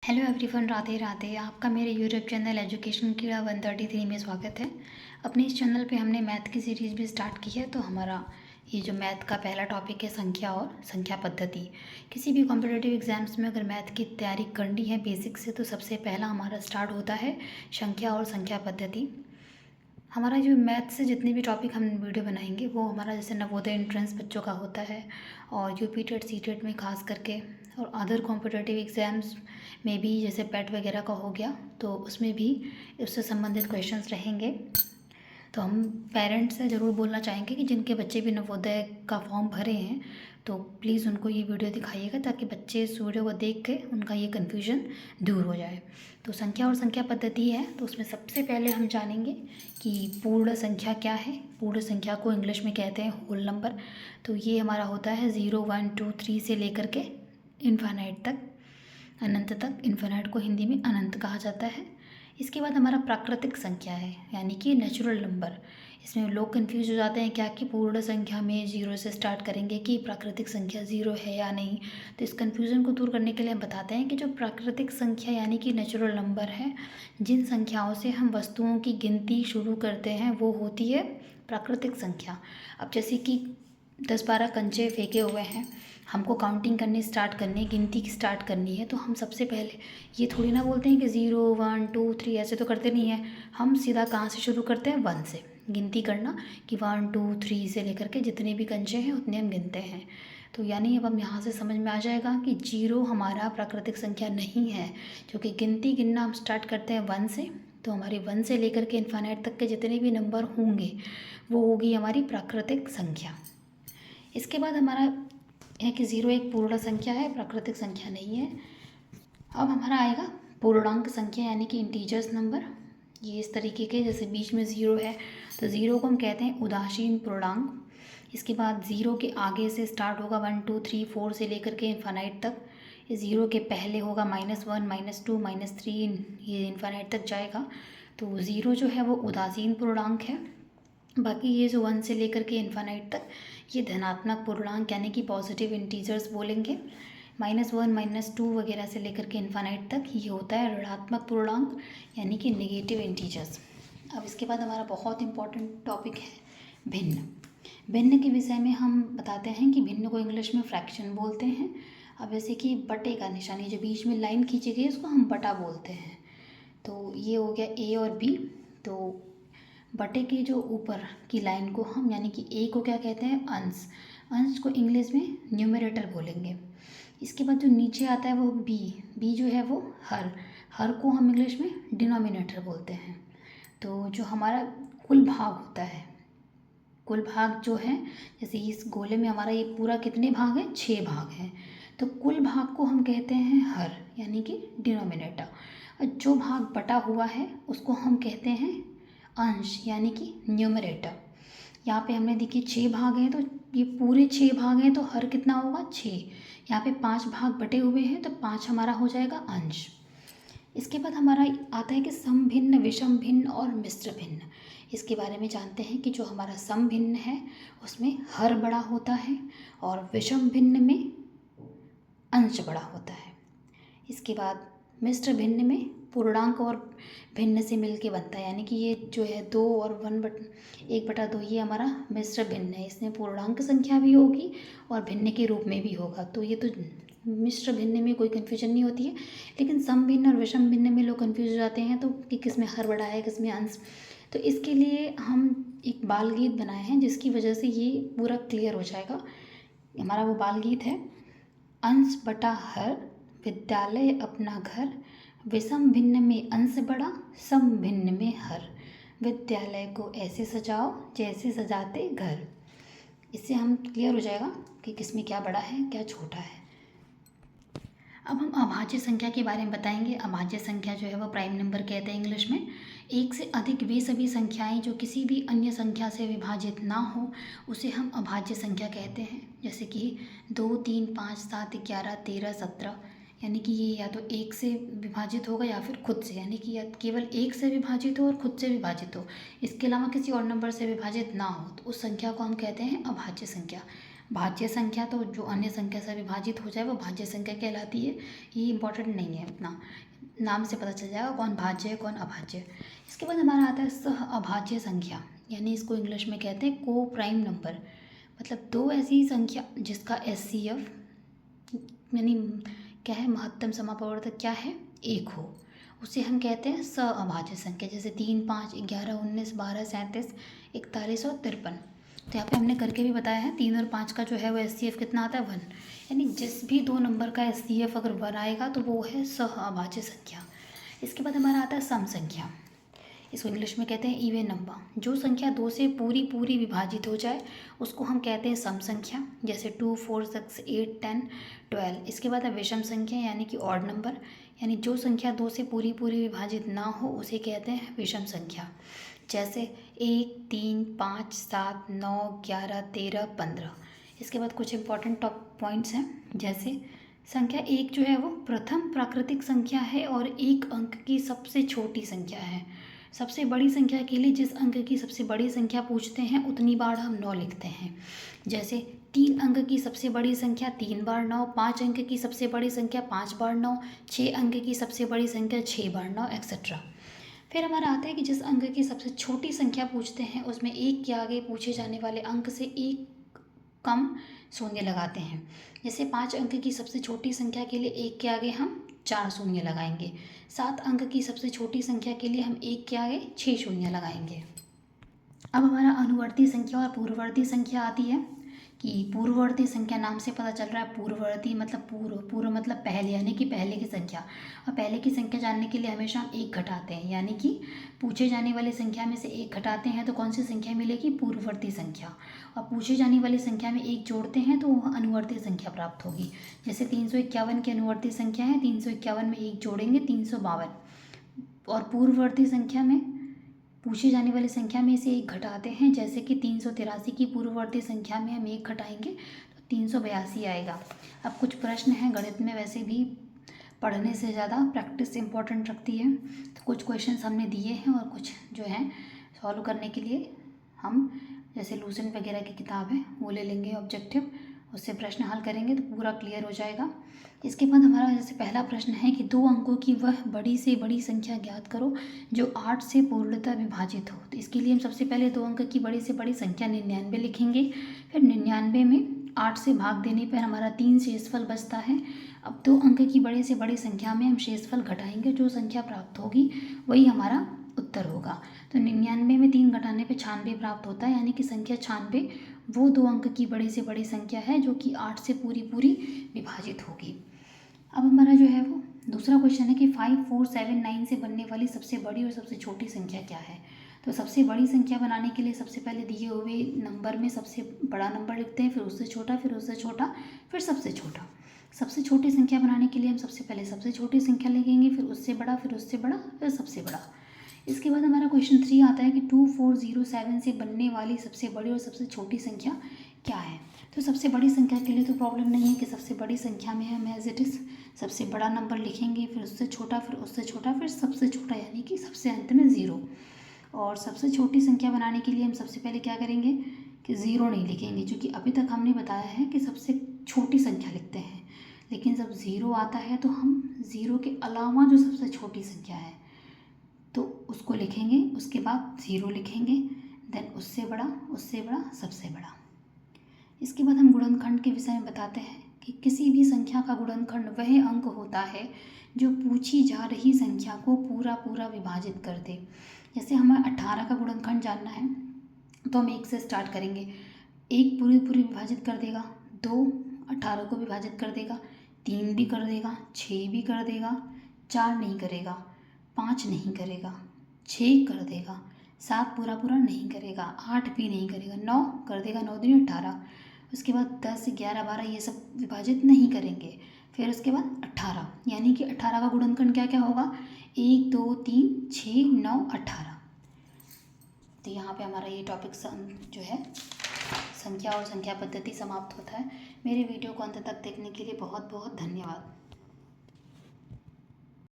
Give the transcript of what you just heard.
Hello everyone, Radhe Radhe. आपका मेरे YouTube channel education कीड़ा 133 में स्वागत है। अपने इस चैनल पे हमने मैथ की सीरीज़ भी स्टार्ट की है। तो हमारा ये जो मैथ का पहला टॉपिक है संख्या और संख्या पद्धति। किसी भी कॉम्पिटिटिव एग्जाम्स में अगर मैथ की तैयारी करनी है बेसिक से तो सबसे पहला हमारा स्टार्ट होता है संख्या और संख्या पद्धति। हमारा जो मैथ से जितने भी टॉपिक हम वीडियो बनाएंगे वो हमारा जैसे नवोदय एंट्रेंस बच्चों का होता है और यूपी टेट सी टेट में खास करके, और अदर कॉम्पिटिटिव एग्ज़ाम्स में भी जैसे पेट वगैरह का हो गया तो उसमें भी उससे संबंधित क्वेश्चंस रहेंगे। तो हम पेरेंट्स से ज़रूर बोलना चाहेंगे कि जिनके बच्चे भी नवोदय का फॉर्म भरे हैं तो प्लीज़ उनको ये वीडियो दिखाइएगा ताकि बच्चे इस वीडियो को देख के उनका ये कन्फ्यूजन दूर हो जाए। तो संख्या और संख्या पद्धति है तो उसमें सबसे पहले हम जानेंगे कि पूर्ण संख्या क्या है। पूर्ण संख्या को इंग्लिश में कहते हैं होल नंबर। तो ये हमारा होता है 0 1 2 3 से लेकर के इन्फानाइट तक, अनंत तक। इन्फानाइट को हिंदी में अनंत कहा जाता है। इसके बाद हमारा प्राकृतिक संख्या है यानी कि नेचुरल नंबर। इसमें लोग कंफ्यूज हो जाते हैं क्या कि पूर्ण संख्या में 0 से स्टार्ट करेंगे कि प्राकृतिक संख्या 0 है या नहीं। तो इस कन्फ्यूज़न को दूर करने के लिए हम बताते हैं कि जो प्राकृतिक संख्या यानी कि नेचुरल नंबर है, जिन संख्याओं से हम वस्तुओं की गिनती शुरू करते हैं वो होती है प्राकृतिक संख्या। अब जैसे कि 10-12 कंचे फेंके हुए हैं, हमको काउंटिंग करनी स्टार्ट करनी, गिनती की स्टार्ट करनी है तो हम सबसे पहले ये थोड़ी ना बोलते हैं कि 0 1 2 3 ऐसे तो करते नहीं हैं। हम सीधा कहाँ से शुरू करते हैं, 1 से गिनती करना कि 1 2 3 से लेकर के जितने भी कंचे हैं उतने हम गिनते हैं। तो यानी अब हम यहाँ से समझ में आ जाएगा कि 0 हमारा प्राकृतिक संख्या नहीं है, क्योंकि गिनती गिनना हम स्टार्ट करते हैं 1 से। तो हमारी 1 से लेकर के इन्फानाइट तक के जितने भी नंबर होंगे वो होगी हमारी प्राकृतिक संख्या। इसके बाद हमारा है कि 0 एक पूर्ण संख्या है, प्राकृतिक संख्या नहीं है। अब हमारा आएगा पूर्णांक संख्या यानी कि इंटीजर्स नंबर। ये इस तरीके के, जैसे बीच में 0 है तो 0 को हम कहते हैं उदासीन पूर्णांक। इसके बाद 0 के आगे से स्टार्ट होगा 1 2 3 4 से लेकर के इन्फानाइट तक। इस 0 के पहले होगा -1 -2 -3, ये इन्फानाइट तक जाएगा। तो 0 जो है वो उदासीन पूर्णांक है। बाकी ये जो 1 से लेकर के इन्फानाइट तक ये धनात्मक पूर्णांक यानी कि पॉजिटिव इंटीजर्स बोलेंगे। -1 -2 वगैरह से लेकर के इन्फानाइट तक ये होता है ऋणात्मक पूर्णांक यानी कि नेगेटिव इंटीजर्स। अब इसके बाद हमारा बहुत इंपॉर्टेंट टॉपिक है भिन्न। भिन्न के विषय में हम बताते हैं कि भिन्न को इंग्लिश में फ्रैक्शन बोलते हैं। अब जैसे कि बटे का निशानी जो बीच में लाइन खींची गई उसको हम बटा बोलते हैं। तो ये हो गया ए और बी। तो बटे के जो ऊपर की लाइन को हम यानी कि ए को क्या कहते हैं, अंश। अंश को इंग्लिश में न्यूमरेटर बोलेंगे। इसके बाद जो नीचे आता है वो बी। बी जो है वो हर। हर को हम इंग्लिश में डिनोमिनेटर बोलते हैं। तो जो हमारा कुल भाग होता है, कुल भाग जो है, जैसे इस गोले में हमारा ये पूरा कितने भाग हैं, 6 भाग हैं। तो कुल भाग को हम कहते हैं हर यानी कि डिनोमिनेटर। और जो भाग बटा हुआ है उसको हम कहते हैं अंश यानी कि न्यूमरेटर। यहाँ पे हमने देखिए 6 भाग हैं तो ये पूरे 6 भाग हैं तो हर कितना होगा, 6। यहाँ पे 5 भाग बटे हुए हैं तो 5 हमारा हो जाएगा अंश। इसके बाद हमारा आता है कि सम भिन्न, विषम भिन्न और मिश्र भिन्न। इसके बारे में जानते हैं कि जो हमारा सम भिन्न है उसमें हर बड़ा होता है और विषम भिन्न में अंश बड़ा होता है। इसके बाद मिश्र भिन्न में पूर्णांक और भिन्न से मिलके बनता है, यानी कि ये जो है 2 और 1/2 ये हमारा मिश्र भिन्न है। इसमें पूर्णांक संख्या भी होगी और भिन्न के रूप में भी होगा। तो ये तो मिश्र भिन्न में कोई कन्फ्यूजन नहीं होती है। लेकिन सम भिन्न और विषम भिन्न में लोग कन्फ्यूज हो जाते हैं तो कि किस में हर बड़ा है किस में अंश। तो इसके लिए हम एक बाल गीत बनाए हैं जिसकी वजह से ये पूरा क्लियर हो जाएगा। हमारा वो बाल गीत है, अंश बटा हर विद्यालय अपना घर, विषम भिन्न में अंश बड़ा सम भिन्न में हर, विद्यालय को ऐसे सजाओ जैसे सजाते घर। इससे हम क्लियर हो जाएगा कि किसमें क्या बड़ा है क्या छोटा है। अब हम अभाज्य संख्या के बारे में बताएंगे। अभाज्य संख्या जो है वो प्राइम नंबर कहते हैं इंग्लिश में। एक से अधिक वे सभी संख्याएं जो किसी भी अन्य संख्या से विभाजित ना हो उसे हम अभाज्य संख्या कहते हैं। जैसे कि 2 3 5 7 11 13 17, यानी कि ये या तो एक से विभाजित होगा या फिर खुद से, यानी कि या केवल एक से विभाजित हो और खुद से विभाजित हो, इसके अलावा किसी और नंबर से विभाजित ना हो तो उस संख्या को हम कहते हैं अभाज्य संख्या। भाज्य संख्या तो जो अन्य संख्या से विभाजित हो जाए वो भाज्य संख्या कहलाती है। ये इंपॉर्टेंट नहीं है, उतना नाम से पता चल जाएगा कौन भाज्य है कौन अभाज्य। इसके बाद हमारा आता है सह अभाज्य संख्या, यानी इसको इंग्लिश में कहते हैं को प्राइम नंबर। मतलब दो ऐसी संख्या जिसका SCF यानी क्या है, महत्तम समापवर्तक क्या है, 1 हो, उसे हम कहते हैं सह अभाज्य संख्या। जैसे 3, 5, 11, 19, 12, 37, 41 और 53। तो यहाँ पे हमने करके भी बताया है 3 और 5 का जो है वो SCF कितना आता है, 1। यानी जिस भी दो नंबर का SCF अगर 1 आएगा तो वो है सह अभाज्य संख्या। इसके बाद हमारा आता है सम संख्या, इसको इंग्लिश में कहते हैं इवन नंबर। जो संख्या 2 से पूरी विभाजित हो जाए उसको हम कहते हैं सम संख्या। जैसे 2, 4, 6, 8, 10, 12। इसके बाद है विषम संख्या यानी कि ऑड नंबर, यानी जो संख्या 2 से पूरी विभाजित ना हो उसे कहते हैं विषम संख्या। जैसे 1, 3, 5, 7, 9, 11, 13, 15। इसके बाद कुछ इंपॉर्टेंट टॉप पॉइंट्स हैं। जैसे संख्या 1 जो है वो प्रथम प्राकृतिक संख्या है और 1 अंक की सबसे छोटी संख्या है। सबसे बड़ी संख्या के लिए जिस अंक की सबसे बड़ी संख्या पूछते हैं उतनी बार हम 9 लिखते हैं। जैसे 3 अंक की सबसे बड़ी संख्या 3 बार 9, 5 अंक की सबसे बड़ी संख्या 5 बार 9, 6 अंक की सबसे बड़ी संख्या 6 बार 9, एक्सेट्रा। फिर हमारा आता है कि जिस अंक की सबसे छोटी संख्या पूछते हैं उसमें 1 के आगे पूछे जाने वाले अंक से 1 कम शून्य लगाते हैं। जैसे 5 अंक की सबसे छोटी संख्या के लिए 1 के आगे हम 4 शून्य लगाएंगे। 7 अंक की सबसे छोटी संख्या के लिए हम 1 के आगे 6 शून्य लगाएंगे। अब हमारा अनुवर्ती संख्या और पूर्ववर्ती संख्या आती है कि पूर्ववर्ती संख्या नाम से पता चल रहा है, पूर्ववर्ती मतलब पूर्व मतलब पहले, यानी कि पहले की संख्या। और पहले की संख्या जानने के लिए हमेशा हम 1 घटाते हैं, यानी कि पूछे जाने वाली संख्या में से 1 घटाते हैं तो कौन सी संख्या मिलेगी, पूर्ववर्ती संख्या। और पूछे जाने वाली संख्या में 1 जोड़ते हैं तो वह अनुवर्ती संख्या प्राप्त होगी। जैसे 351 की अनुवर्ती संख्या है, 351 में 1 जोड़ेंगे 352। और पूर्ववर्ती संख्या में पूछी जाने वाली संख्या में से 1 घटाते हैं। जैसे कि 383 की पूर्ववर्ती संख्या में हम 1 घटाएंगे तो 382 आएगा। अब कुछ प्रश्न हैं गणित में, वैसे भी पढ़ने से ज़्यादा प्रैक्टिस इम्पोर्टेंट रखती है। तो कुछ क्वेश्चंस हमने दिए हैं और कुछ जो हैं सॉल्व करने के लिए हम जैसे लूसेंट वगैरह की किताब है वो ले लेंगे ऑब्जेक्टिव, उससे प्रश्न हल करेंगे तो पूरा क्लियर हो जाएगा। इसके बाद हमारा जैसे पहला प्रश्न है कि 2 अंकों की वह बड़ी से बड़ी संख्या ज्ञात करो जो 8 से पूर्णतः विभाजित हो। तो इसके लिए हम सबसे पहले 2 अंक की बड़ी से बड़ी संख्या 99 लिखेंगे। फिर 99 में 8 से भाग देने पर हमारा 3 शेषफल बचता है। अब 2 अंक की बड़े से बड़ी संख्या में हम शेषफल घटाएंगे, जो संख्या प्राप्त होगी वही हमारा उत्तर होगा। तो 99 में 3 घटाने पे 96 प्राप्त होता है, यानी कि संख्या 96 वो 2 अंक की बड़ी से बड़ी संख्या है जो कि 8 से पूरी विभाजित होगी। अब हमारा जो है वो दूसरा क्वेश्चन है कि 5, 4, 7, 9 से बनने वाली सबसे बड़ी और सबसे छोटी संख्या क्या है। तो सबसे बड़ी संख्या बनाने के लिए सबसे पहले दिए हुए नंबर में सबसे बड़ा नंबर लिखते हैं, फिर उससे छोटा, फिर उससे छोटा, फिर सबसे छोटा। सबसे छोटी संख्या बनाने के लिए हम सबसे पहले सबसे छोटी संख्या लिखेंगे, फिर उससे बड़ा, फिर उससे बड़ा, फिर सबसे बड़ा। इसके बाद हमारा क्वेश्चन 3 आता है कि 2407 से बनने वाली सबसे बड़ी और सबसे छोटी संख्या क्या है। तो सबसे बड़ी संख्या के लिए तो प्रॉब्लम नहीं है कि सबसे बड़ी संख्या में हम एज इट इज़ सबसे बड़ा नंबर लिखेंगे, फिर उससे छोटा, फिर उससे छोटा, फिर सबसे छोटा, यानी कि सबसे अंत में 0। और सबसे छोटी संख्या बनाने के लिए हम सबसे पहले क्या करेंगे कि 0 नहीं लिखेंगे, क्योंकि अभी तक हमने बताया है कि सबसे छोटी संख्या लिखते हैं। लेकिन जब 0 आता है तो हम 0 के अलावा जो सबसे छोटी संख्या है तो उसको लिखेंगे, उसके बाद 0 लिखेंगे, देन उससे बड़ा, उससे बड़ा, सबसे बड़ा। इसके बाद हम गुणनखंड के विषय में बताते हैं कि किसी भी संख्या का गुणनखंड वह अंक होता है जो पूछी जा रही संख्या को पूरा विभाजित कर दे। जैसे हमें 18 का गुणनखंड जानना है तो हम 1 से स्टार्ट करेंगे। 1 पूरी विभाजित कर देगा, 2 18 को विभाजित कर देगा, 3 भी कर देगा, 6 भी कर देगा, 4 नहीं करेगा, 5 नहीं करेगा, 6 कर देगा, 7 पूरा नहीं करेगा, 8 भी नहीं करेगा, 9 कर देगा, 9 दूनी 18। उसके बाद 10, 11, 12 ये सब विभाजित नहीं करेंगे। फिर उसके बाद 18, यानी कि 18 का गुणनखंड क्या क्या होगा, 1, 2, 3, 6, 9, 18। तो यहाँ पे हमारा ये टॉपिक जो है संख्या और संख्या पद्धति समाप्त होता है। मेरे वीडियो को अंत तक देखने के लिए बहुत बहुत धन्यवाद।